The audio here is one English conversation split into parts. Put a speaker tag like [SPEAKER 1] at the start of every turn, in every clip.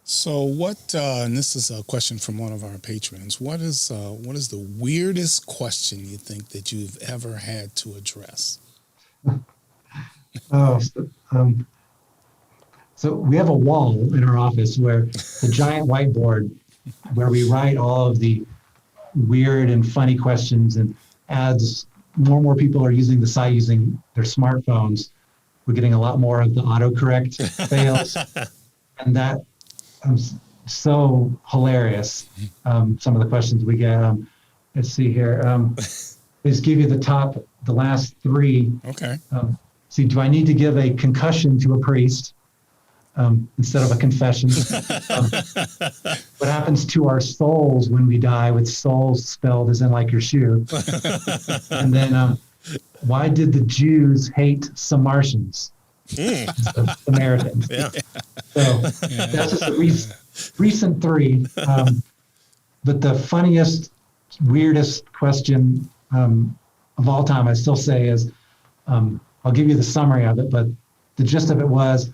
[SPEAKER 1] So what, and this is a question from one of our patrons, what is the weirdest question you think that you've ever had to address?
[SPEAKER 2] Oh, so we have a wall in our office where the giant whiteboard where we write all of the weird and funny questions, and as more and more people are using the site using their smartphones, we're getting a lot more of the autocorrect fails. And that so hilarious. Some of the questions we get. Let's see here. Let's give you the last three.
[SPEAKER 1] Okay.
[SPEAKER 2] See, do I need to give a concussion to a priest instead of a confession? What happens to our souls when we die, with souls spelled as in like your shoe? And then, why did the Jews hate Samaritans? Samaritans.
[SPEAKER 3] Yeah.
[SPEAKER 2] So that's just a recent three. But the funniest, weirdest question of all time, I still say, is I'll give you the summary of it, but the gist of it was,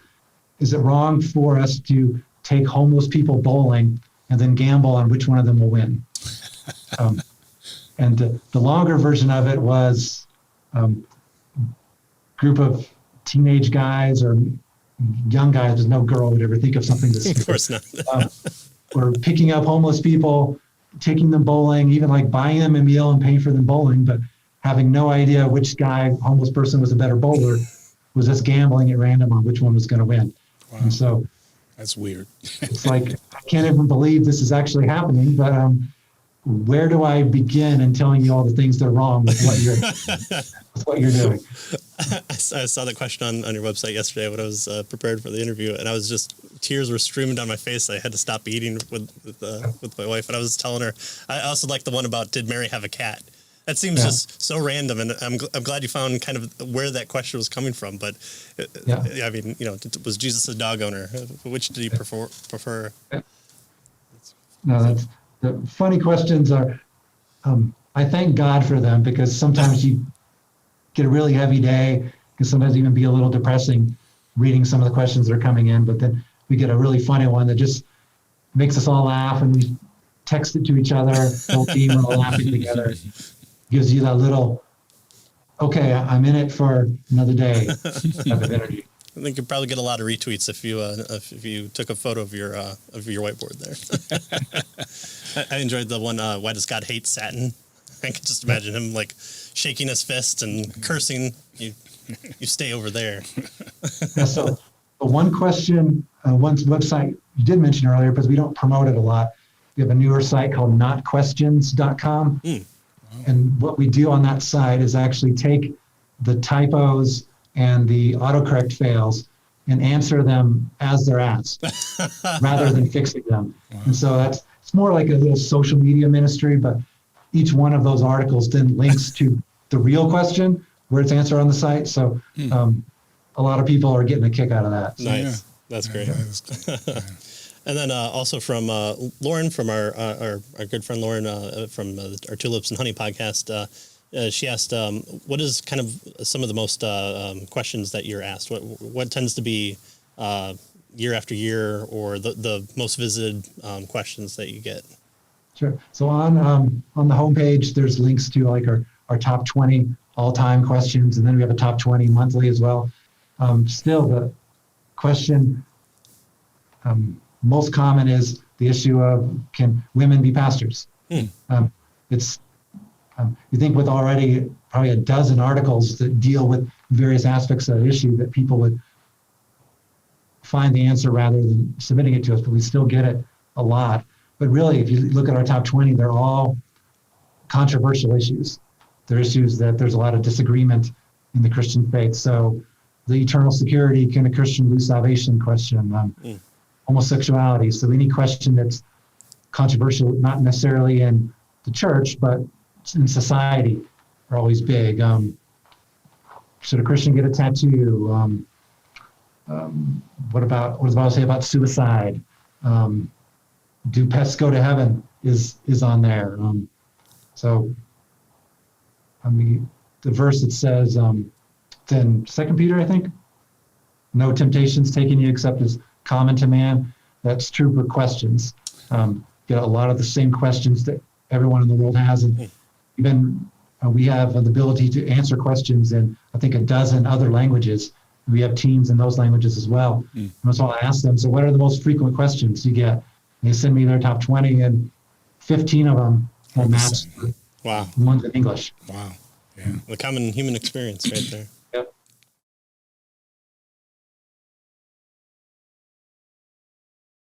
[SPEAKER 2] is it wrong for us to take homeless people bowling and then gamble on which one of them will win? And the longer version of it was group of teenage guys or young guys, there's no girl would ever think of something this
[SPEAKER 3] Of course not.
[SPEAKER 2] or picking up homeless people, taking them bowling, even like buying them a meal and paying for them bowling, but having no idea which homeless person was a better bowler, was just gambling at random on which one was going to win.
[SPEAKER 1] Wow.
[SPEAKER 2] And so
[SPEAKER 1] That's weird.
[SPEAKER 2] it's like, I can't even believe this is actually happening, but where do I begin in telling you all the things that are wrong with what you're doing?
[SPEAKER 3] I saw that question on your website yesterday when I was prepared for the interview, and I was just, tears were streaming down my face. I had to stop eating with my wife, and I was telling her. I also like the one about, did Mary have a cat? That seems just so random, and I'm glad you found kind of where that question was coming from. But I mean, was Jesus a dog owner? Which did he prefer?
[SPEAKER 2] No, that's the funny questions are. I thank God for them, because sometimes you get a really heavy day, can sometimes even be a little depressing reading some of the questions that are coming in. But then we get a really funny one that just makes us all laugh, and we text it to each other. The whole team are all laughing together. Gives you that little, okay, I'm in it for another day type of energy.
[SPEAKER 3] I think you'd probably get a lot of retweets if you took a photo of your whiteboard there. I enjoyed the one, why does God hate satin? I can just imagine him like shaking his fist and cursing. You stay over there.
[SPEAKER 2] So the one question, one website you did mention earlier, because we don't promote it a lot. We have a newer site called notquestions.com. And what we do on that site is actually take the typos and the autocorrect fails and answer them as they're asked, rather than fixing them. Wow. And so it's more like a little social media ministry, but each one of those articles then links to the real question where it's answered on the site. So a lot of people are getting a kick out of that. So.
[SPEAKER 3] Nice. That's great. And then also from Lauren, from our good friend Lauren from our Tulips and Honey podcast, she asked, what is kind of some of the most questions that you're asked? What tends to be year after year, or the most visited questions that you get?
[SPEAKER 2] Sure. So on the homepage, there's links to like our top 20 all-time questions, and then we have a top 20 monthly as well. Still, the question most common is the issue of, can women be pastors? It's you think with already probably a dozen articles that deal with various aspects of the issue, that people would find the answer rather than submitting it to us, but we still get it a lot. But really, if you look at our top 20, they're all controversial issues. They're issues that there's a lot of disagreement in the Christian faith. So the eternal security, can a Christian lose salvation question, homosexuality. So any question that's controversial, not necessarily in the church, but in society, are always big. Should a Christian get a tattoo? What does the Bible say about suicide? Do pets go to heaven? Is on there. So the verse that says, then 2 Peter, I think, no temptations taken you except as common to man. That's true for questions. Get a lot of the same questions that everyone in the world has, and even we have the ability to answer questions in, I think, a dozen other languages. We have teams in those languages as well. And so I'll ask them, so what are the most frequent questions you get? And they send me their top 20, and 15 of them will match
[SPEAKER 3] Wow.
[SPEAKER 2] ones in English.
[SPEAKER 1] Wow. Yeah.
[SPEAKER 3] The common human experience right there.